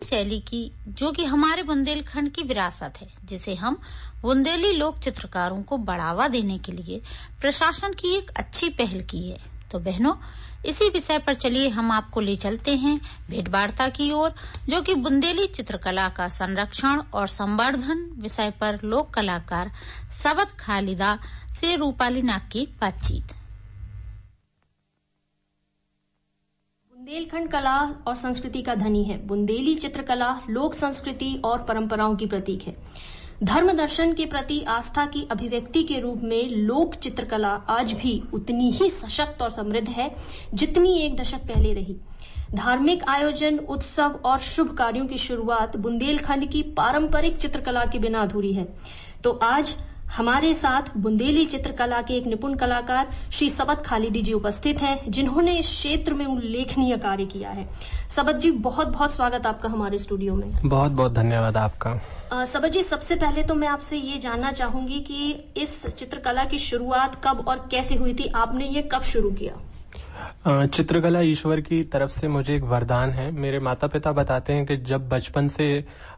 शैली की, जो कि हमारे बुंदेलखंड की विरासत है, जिसे हम बुंदेली लोक चित्रकारों को बढ़ावा देने के लिए प्रशासन की एक अच्छी पहल की है। तो बहनों, इसी विषय पर चलिए हम आपको ले चलते हैं भेंट वार्ता की ओर, जो कि बुंदेली चित्रकला का संरक्षण और संवर्धन विषय पर लोक कलाकार सबत खालिदा से रूपाली नाग की बातचीत। बुंदेलखंड कला और संस्कृति का धनी है। बुंदेली चित्रकला लोक संस्कृति और परंपराओं की प्रतीक है। धर्म दर्शन के प्रति आस्था की अभिव्यक्ति के रूप में लोक चित्रकला आज भी उतनी ही सशक्त और समृद्ध है जितनी एक दशक पहले रही। धार्मिक आयोजन, उत्सव और शुभ कार्यों की शुरुआत बुंदेलखंड की पारंपरिक चित्रकला के बिना अधूरी है। तो आज हमारे साथ बुंदेली चित्रकला के एक निपुण कलाकार श्री सबत खालिदी जी उपस्थित हैं, जिन्होंने इस क्षेत्र में उल्लेखनीय कार्य किया है। सबत जी, बहुत बहुत स्वागत आपका हमारे स्टूडियो में। बहुत बहुत धन्यवाद आपका। सबत जी, सबसे पहले तो मैं आपसे ये जानना चाहूंगी कि इस चित्रकला की शुरुआत कब और कैसे हुई थी? आपने ये कब शुरू किया? चित्रकला ईश्वर की तरफ से मुझे एक वरदान है। मेरे माता पिता बताते हैं कि जब बचपन से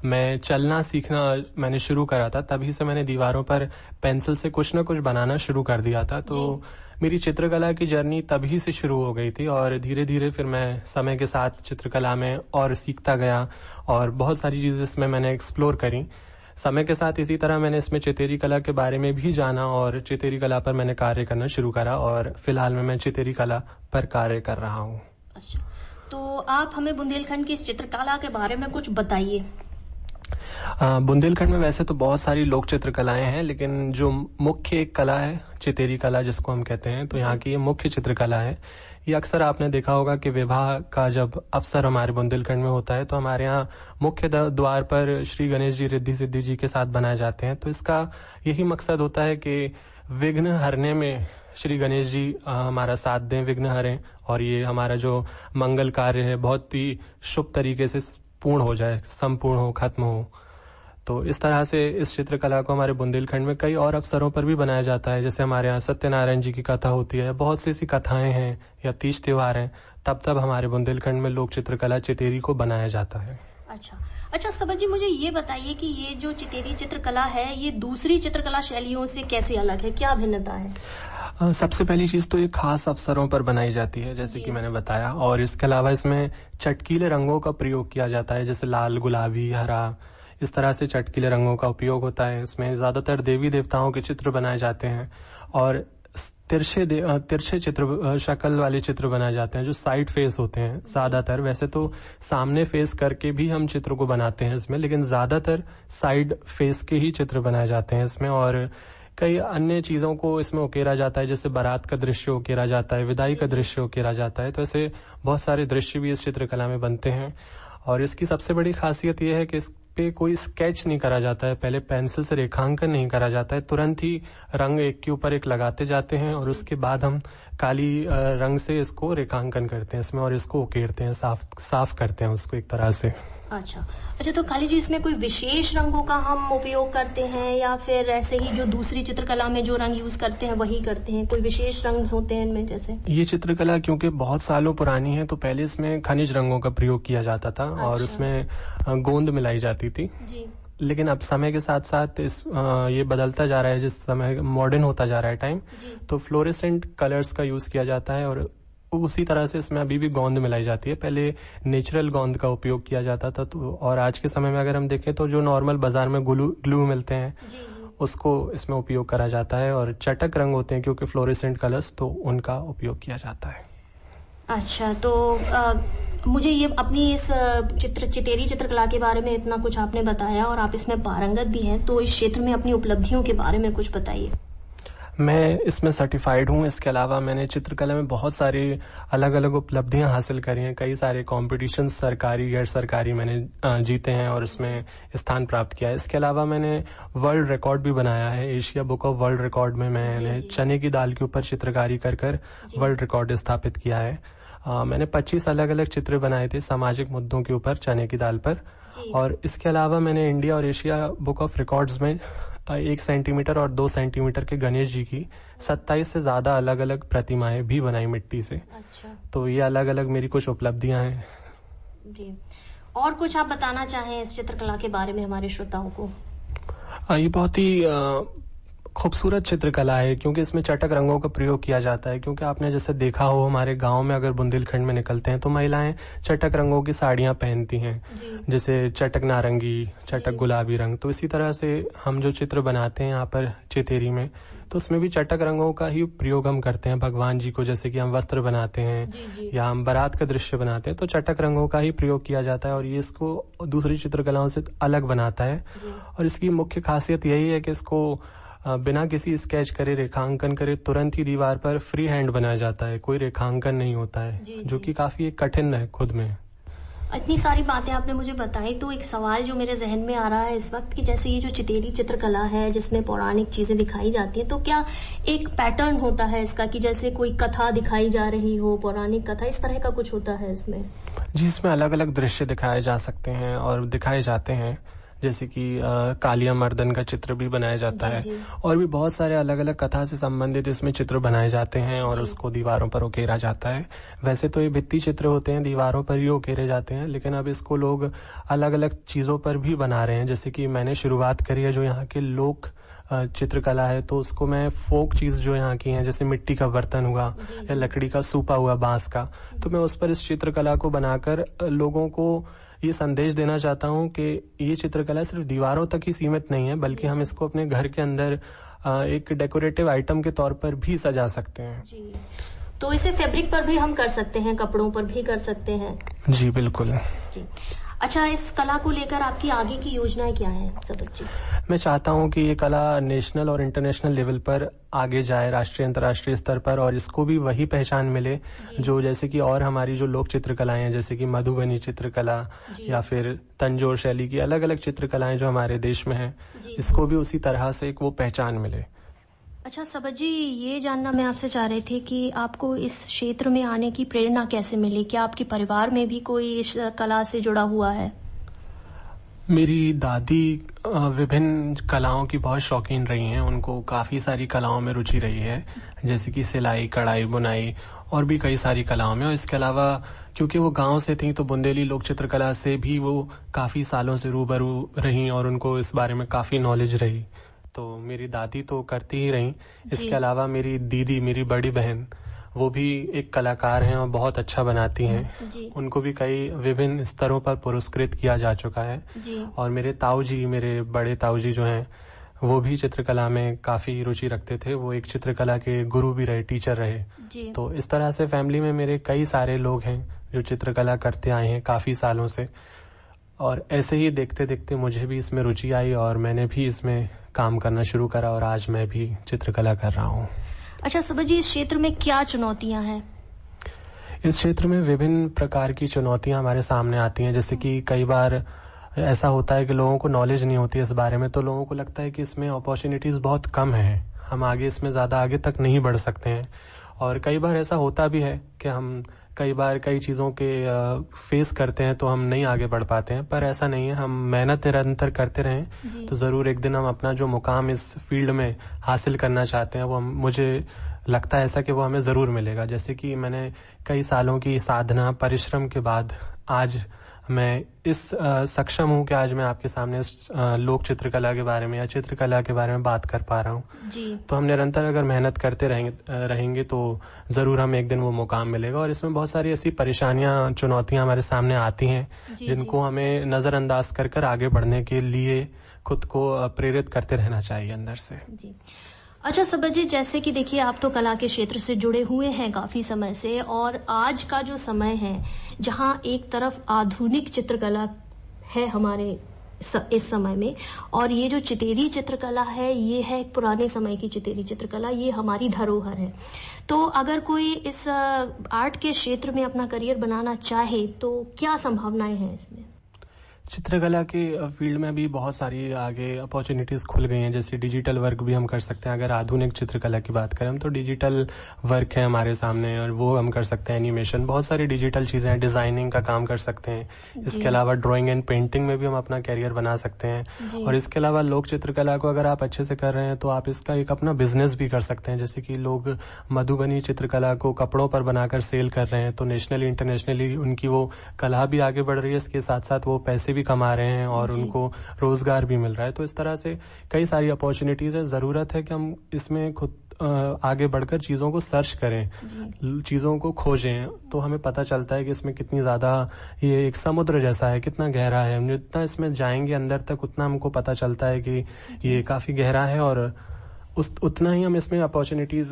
मैं चलना सीखना मैंने शुरू करा था, तभी से मैंने दीवारों पर पेंसिल से कुछ न कुछ बनाना शुरू कर दिया था। तो मेरी चित्रकला की जर्नी तभी से शुरू हो गई थी और धीरे धीरे फिर मैं समय के साथ चित्रकला में और सीखता गया और बहुत सारी चीजें इसमें मैंने एक्सप्लोर करी। समय के साथ इसी तरह मैंने इसमें चितेरी कला के बारे में भी जाना और चितेरी कला पर मैंने कार्य करना शुरू करा और फिलहाल में मैं चितेरी कला पर कार्य कर रहा हूँ। अच्छा, तो आप हमें बुंदेलखंड की इस चित्रकला के बारे में कुछ बताइए। बुंदेलखंड में वैसे तो बहुत सारी लोक चित्रकलाएं हैं, लेकिन जो मुख्य एक कला है चितेरी कला जिसको हम कहते हैं, तो यहाँ की ये मुख्य चित्रकला है। ये अक्सर आपने देखा होगा कि विवाह का जब अवसर हमारे बुंदेलखंड में होता है तो हमारे यहाँ मुख्य द्वार पर श्री गणेश जी रिद्धि सिद्धि जी के साथ बनाए जाते हैं। तो इसका यही मकसद होता है कि विघ्न हरने में श्री गणेश जी हमारा साथ दें, विघ्न हरें, और ये हमारा जो मंगल कार्य है बहुत ही शुभ तरीके से पूर्ण हो जाए, संपूर्ण हो, खत्म हो। तो इस तरह से इस चित्रकला को हमारे बुंदेलखंड में कई और अवसरों पर भी बनाया जाता है। जैसे हमारे यहाँ सत्यनारायण जी की कथा होती है, बहुत सी ऐसी कथाएं हैं, या तीज त्योहार हैं, तब हमारे बुंदेलखंड में लोक चित्रकला चितेरी को बनाया जाता है। अच्छा सबत जी, मुझे ये बताइए कि ये जो चितेरी चित्रकला है ये दूसरी चित्रकला शैलियों से कैसे अलग है, क्या भिन्नता है? सबसे पहली चीज तो ये खास अवसरों पर बनाई जाती है, जैसे कि मैंने बताया, और इसके अलावा इसमें चटकीले रंगों का प्रयोग किया जाता है, जैसे लाल, गुलाबी, हरा, इस तरह से चटकीले रंगों का उपयोग होता है। इसमें ज्यादातर देवी देवताओं के चित्र बनाए जाते हैं और तिरछे चित्र, शक्ल वाले चित्र बनाए जाते हैं जो साइड फेस होते हैं ज्यादातर। वैसे तो सामने फेस करके भी हम चित्र को बनाते हैं इसमें, लेकिन ज्यादातर साइड फेस के ही चित्र बनाए जाते हैं इसमें। और कई अन्य चीजों को इसमें उकेरा जाता है, जैसे बारात का दृश्य उकेरा जाता है, विदाई का दृश्य उकेरा जाता है। तो ऐसे बहुत सारे दृश्य भी इस चित्रकला में बनते हैं। और इसकी सबसे बड़ी खासियत यह है कि इस पे कोई स्केच नहीं करा जाता है, पहले पेंसिल से रेखांकन नहीं करा जाता है, तुरंत ही रंग एक के ऊपर एक लगाते जाते हैं और उसके बाद हम काली रंग से इसको रेखांकन करते हैं इसमें और इसको उकेरते हैं, साफ करते हैं उसको एक तरह से। अच्छा, तो काली जी, इसमें कोई विशेष रंगों का हम उपयोग करते हैं या फिर ऐसे ही जो दूसरी चित्रकला में जो रंग यूज करते हैं वही करते हैं? कोई विशेष रंग होते हैं इनमें? जैसे ये चित्रकला क्योंकि बहुत सालों पुरानी है तो पहले इसमें खनिज रंगों का प्रयोग किया जाता था। अच्छा। और उसमें गोंद मिलाई जाती थी जी। लेकिन अब समय के साथ साथ ये बदलता जा रहा है, जिस समय मॉडर्न होता जा रहा है टाइम, तो फ्लोरेसेंट कलर्स का यूज किया जाता है और उसी तरह से इसमें अभी भी गोंद मिलाई जाती है। पहले नेचुरल गोंद का उपयोग किया जाता था, तो और आज के समय में अगर हम देखें तो जो नॉर्मल बाजार में ग्लू मिलते हैं उसको इसमें उपयोग करा जाता है। और चटक रंग होते हैं क्योंकि फ्लोरेसेंट कलर्स, तो उनका उपयोग किया जाता है। अच्छा, तो मुझे ये अपनी इस चितेरी चित्रकला के बारे में इतना कुछ आपने बताया और आप इसमें पारंगत भी हैं, तो इस क्षेत्र में अपनी उपलब्धियों के बारे में कुछ बताइए। मैं इसमें सर्टिफाइड हूँ। इसके अलावा मैंने चित्रकला में बहुत सारी अलग अलग उपलब्धियां हासिल करी हैं। कई सारे कॉम्पिटिशन सरकारी गैर सरकारी मैंने जीते हैं और इसमें स्थान प्राप्त किया है। इसके अलावा मैंने वर्ल्ड रिकॉर्ड भी बनाया है। Asia book of world record में मैंने चने की दाल के ऊपर चित्रकारी कर वर्ल्ड रिकॉर्ड स्थापित किया है। मैंने 25 अलग अलग चित्र बनाए थे सामाजिक मुद्दों के ऊपर चने की दाल पर। और इसके अलावा मैंने इंडिया और एशिया बुक ऑफ रिकॉर्ड्स में 1 सेंटीमीटर और 2 सेंटीमीटर के गणेश जी की 27 से ज्यादा अलग अलग प्रतिमाएं भी बनाई मिट्टी से। अच्छा। तो ये अलग अलग मेरी कुछ उपलब्धियां हैं जी। और कुछ आप बताना चाहें इस चित्रकला के बारे में हमारे श्रोताओं को? ये बहुत ही खूबसूरत चित्रकला है क्योंकि इसमें चटक रंगों का प्रयोग किया जाता है। क्योंकि आपने जैसे देखा हो हमारे गांव में अगर बुंदेलखंड में निकलते हैं तो महिलाएं चटक रंगों की साड़ियां पहनती हैं, जैसे चटक नारंगी, चटक गुलाबी रंग। तो इसी तरह से हम जो चित्र बनाते हैं यहाँ पर चितेरी में, तो उसमें भी चटक रंगों का ही प्रयोग हम करते हैं। भगवान जी को जैसे कि हम वस्त्र बनाते हैं या हम बारात का दृश्य बनाते हैं तो चटक रंगों का ही प्रयोग किया जाता है और ये इसको दूसरी चित्रकलाओं से अलग बनाता है। और इसकी मुख्य खासियत यही है कि इसको बिना किसी स्केच करे, रेखांकन करे, तुरंत ही दीवार पर फ्री हैंड बनाया जाता है, कोई रेखांकन नहीं होता है, जो कि काफी कठिन है खुद में। इतनी सारी बातें आपने मुझे बताई तो एक सवाल जो मेरे जहन में आ रहा है इस वक्त कि जैसे ये जो चितेरी चित्रकला है जिसमें पौराणिक चीजें दिखाई जाती हैं, तो क्या एक पैटर्न होता है इसका कि जैसे कोई कथा दिखाई जा रही हो, पौराणिक कथा, इस तरह का कुछ होता है इसमें? जी, इसमें अलग अलग दृश्य दिखाए जा सकते हैं और दिखाए जाते हैं, जैसे कि कालिया मर्दन का चित्र भी बनाया जाता है और भी बहुत सारे अलग अलग कथा से संबंधित इसमें चित्र बनाए जाते हैं और उसको दीवारों पर उकेरा जाता है। वैसे तो ये भित्ति चित्र होते हैं, दीवारों पर ही उकेरे जाते हैं, लेकिन अब इसको लोग अलग अलग चीजों पर भी बना रहे हैं। जैसे कि मैंने शुरुआत करी है जो यहाँ के लोक चित्रकला है, तो उसको मैं फोक चीज जो यहाँ की है, जैसे मिट्टी का बर्तन हुआ या लकड़ी का सूपा हुआ, बांस का, तो मैं उस पर इस चित्रकला को बनाकर लोगों को ये संदेश देना चाहता हूँ कि ये चित्रकला सिर्फ दीवारों तक ही सीमित नहीं है, बल्कि हम इसको अपने घर के अंदर एक डेकोरेटिव आइटम के तौर पर भी सजा सकते हैं। जी, तो इसे फैब्रिक पर भी हम कर सकते हैं, कपड़ों पर भी कर सकते हैं। जी बिल्कुल। जी, अच्छा, इस कला को लेकर आपकी आगे की योजनाएं क्या है सबक जी? मैं चाहता हूं कि ये कला नेशनल और इंटरनेशनल लेवल पर आगे जाए, राष्ट्रीय अंतर्राष्ट्रीय स्तर पर, और इसको भी वही पहचान मिले जो जैसे कि और हमारी जो लोक चित्रकलाएं हैं, जैसे कि मधुबनी चित्रकला या फिर तंजौर शैली की अलग अलग चित्रकलाएं जो हमारे देश में हैं, इसको भी उसी तरह से एक वो पहचान मिले। अच्छा सबक जी, ये जानना मैं आपसे चाह रही थी कि आपको इस क्षेत्र में आने की प्रेरणा कैसे मिली? क्या आपके परिवार में भी कोई इस कला से जुड़ा हुआ है? मेरी दादी विभिन्न कलाओं की बहुत शौकीन रही हैं, उनको काफी सारी कलाओं में रुचि रही है, जैसे कि सिलाई, कढ़ाई, बुनाई और भी कई सारी कलाओं में। और इसके अलावा क्योंकि वो गांव से थी तो बुंदेली लोक चित्रकला से भी वो काफी सालों से रूबरू रही और उनको इस बारे में काफी नॉलेज रही। तो मेरी दादी तो करती ही रही, इसके अलावा मेरी दीदी, मेरी बड़ी बहन, वो भी एक कलाकार हैं और बहुत अच्छा बनाती हैं। उनको भी कई विभिन्न स्तरों पर पुरस्कृत किया जा चुका है। और मेरे ताऊ जी, मेरे बड़े ताऊ जी जो हैं, वो भी चित्रकला में काफी रुचि रखते थे, वो एक चित्रकला के गुरु भी रहे, टीचर रहे। तो इस तरह से फैमिली में मेरे कई सारे लोग हैं जो चित्रकला करते आए हैं काफी सालों से, और ऐसे ही देखते देखते मुझे भी इसमें रुचि आई और मैंने भी इसमें काम करना शुरू करा और आज मैं भी चित्रकला कर रहा हूँ। अच्छा सबक जी, इस क्षेत्र में क्या चुनौतियां हैं? इस क्षेत्र में विभिन्न प्रकार की चुनौतियां हमारे सामने आती हैं। जैसे कि कई बार ऐसा होता है कि लोगों को नॉलेज नहीं होती है इस बारे में, तो लोगों को लगता है कि इसमें अपॉर्चुनिटीज बहुत कम है, हम आगे इसमें ज्यादा आगे तक नहीं बढ़ सकते हैं। और कई बार ऐसा होता भी है कि हम कई बार कई चीजों के फेस करते हैं तो हम नहीं आगे बढ़ पाते हैं, पर ऐसा नहीं है। हम मेहनत निरंतर करते रहें तो जरूर एक दिन हम अपना जो मुकाम इस फील्ड में हासिल करना चाहते हैं वो मुझे लगता है ऐसा कि वो हमें जरूर मिलेगा। जैसे कि मैंने कई सालों की साधना, परिश्रम के बाद आज मैं इस सक्षम हूँ कि आज मैं आपके सामने इस लोक चित्रकला के बारे में या चित्रकला के बारे में बात कर पा रहा हूँ। तो हम निरंतर अगर मेहनत करते रहेंगे तो जरूर हमें एक दिन वो मुकाम मिलेगा। और इसमें बहुत सारी ऐसी परेशानियां, चुनौतियां हमारे सामने आती हैं जिनको हमें नजरअंदाज कर आगे बढ़ने के लिए खुद को प्रेरित करते रहना चाहिए अंदर से। अच्छा सबक जी, जैसे कि देखिए आप तो कला के क्षेत्र से जुड़े हुए हैं काफी समय से, और आज का जो समय है जहां एक तरफ आधुनिक चित्रकला है हमारे इस समय में, और ये जो चितेरी चित्रकला है ये है एक पुराने समय की चितेरी चित्रकला, ये हमारी धरोहर है। तो अगर कोई इस आर्ट के क्षेत्र में अपना करियर बनाना चाहे तो क्या संभावनाएं हैं इसमें? चित्रकला के फील्ड में भी बहुत सारी आगे अपॉर्चुनिटीज खुल गई हैं, जैसे डिजिटल वर्क भी हम कर सकते हैं। अगर आधुनिक चित्रकला की बात करें तो डिजिटल वर्क है हमारे सामने और वो हम कर सकते हैं। एनिमेशन, बहुत सारी डिजिटल चीजें हैं, डिजाइनिंग का काम कर सकते हैं। इसके अलावा ड्राइंग एंड पेंटिंग में भी हम अपना कैरियर बना सकते हैं। और इसके अलावा लोक चित्रकला को अगर आप अच्छे से कर रहे हैं तो आप इसका एक अपना बिजनेस भी कर सकते हैं। जैसे कि लोग मधुबनी चित्रकला को कपड़ों पर बनाकर सेल कर रहे हैं, तो नेशनली इंटरनेशनली उनकी वो कला भी आगे बढ़ रही है, इसके साथ साथ वो पैसे भी कमा रहे हैं और उनको रोजगार भी मिल रहा है। तो इस तरह से कई सारी अपॉर्चुनिटीज है। जरूरत है कि हम इसमें खुद आगे बढ़कर चीजों को सर्च करें, चीजों को खोजें, तो हमें पता चलता है कि इसमें कितनी ज्यादा ये एक समुद्र जैसा है, कितना गहरा है। हम जितना इसमें जाएंगे अंदर तक उतना हमको पता चलता है कि ये काफी गहरा है और उतना ही हम इसमें अपॉर्चुनिटीज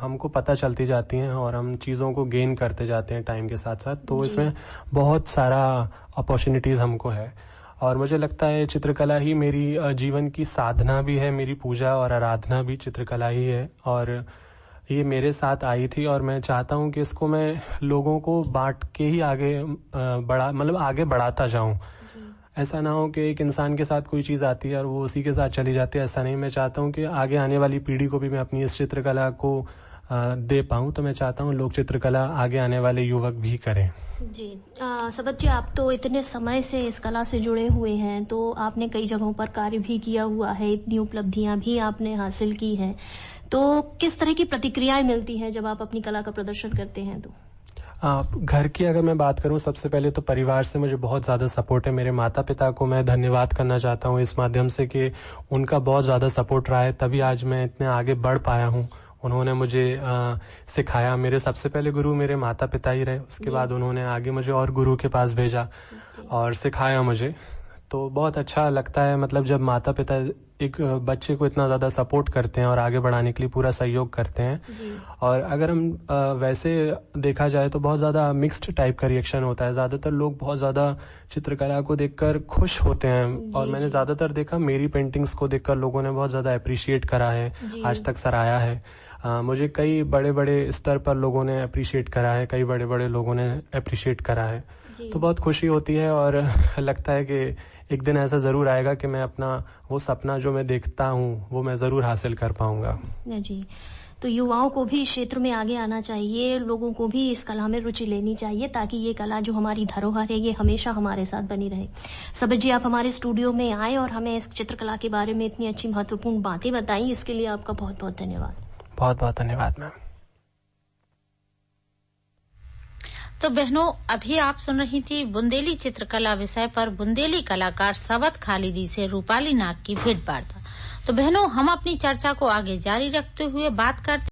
हमको पता चलती जाती हैं और हम चीजों को गेन करते जाते हैं टाइम के साथ साथ। तो इसमें बहुत सारा अपॉर्चुनिटीज हमको है और मुझे लगता है चित्रकला ही मेरी जीवन की साधना भी है, मेरी पूजा और आराधना भी चित्रकला ही है। और ये मेरे साथ आई थी और मैं चाहता हूँ कि इसको मैं लोगों को बांट के ही आगे आगे बढ़ाता जाऊं। ऐसा ना हो कि एक इंसान के साथ कोई चीज आती है और वो उसी के साथ चली जाती है, ऐसा नहीं। मैं चाहता हूँ कि आगे आने वाली पीढ़ी को भी मैं अपनी इस चित्रकला को दे पाऊं। तो मैं चाहता हूँ लोक चित्रकला आगे आने वाले युवक भी करें। जी सबत जी, आप तो इतने समय से इस कला से जुड़े हुए हैं, तो आपने कई जगहों पर कार्य भी किया हुआ है, इतनी उपलब्धियां भी आपने हासिल की हैं, तो किस तरह की प्रतिक्रियाएं मिलती हैं जब आप अपनी कला का प्रदर्शन करते हैं? तो घर की अगर मैं बात करूं, सबसे पहले तो परिवार से मुझे बहुत ज्यादा सपोर्ट है। मेरे माता पिता को मैं धन्यवाद करना चाहता हूं इस माध्यम से कि उनका बहुत ज्यादा सपोर्ट रहा है, तभी आज मैं इतने आगे बढ़ पाया हूं। उन्होंने मुझे सिखाया। मेरे सबसे पहले गुरु मेरे माता पिता ही रहे, उसके बाद उन्होंने आगे मुझे और गुरु के पास भेजा और सिखाया मुझे। तो बहुत अच्छा लगता है, मतलब जब माता पिता एक बच्चे को इतना ज्यादा सपोर्ट करते हैं और आगे बढ़ाने के लिए पूरा सहयोग करते हैं। और अगर हम वैसे देखा जाए तो बहुत ज्यादा मिक्स्ड टाइप का रिएक्शन होता है। ज्यादातर लोग बहुत ज्यादा चित्रकला को देखकर खुश होते हैं और मैंने ज्यादातर देखा मेरी पेंटिंग्स को देखकर लोगों ने बहुत ज्यादा अप्रिशिएट करा है, आज तक सराहा है। मुझे कई बड़े बड़े स्तर पर लोगों ने अप्रिशिएट करा है, कई बड़े बड़े लोगों ने अप्रिशिएट करा है। तो बहुत खुशी होती है और लगता है कि एक दिन ऐसा जरूर आएगा कि मैं अपना वो सपना जो मैं देखता हूँ वो मैं जरूर हासिल कर पाऊंगा। जी, तो युवाओं को भी इस क्षेत्र में आगे आना चाहिए, लोगों को भी इस कला में रुचि लेनी चाहिए ताकि ये कला जो हमारी धरोहर है ये हमेशा हमारे साथ बनी रहे। सबत जी, आप हमारे स्टूडियो में आए और हमें इस चित्रकला के बारे में इतनी अच्छी महत्वपूर्ण बातें बताई, इसके लिए आपका बहुत बहुत धन्यवाद। बहुत बहुत धन्यवाद मैम। तो बहनों, अभी आप सुन रही थी बुंदेली चित्रकला विषय पर बुंदेली कलाकार सबत खालिदी से रूपाली नाग की भेंट वार्ता। तो बहनों, हम अपनी चर्चा को आगे जारी रखते हुए बात करते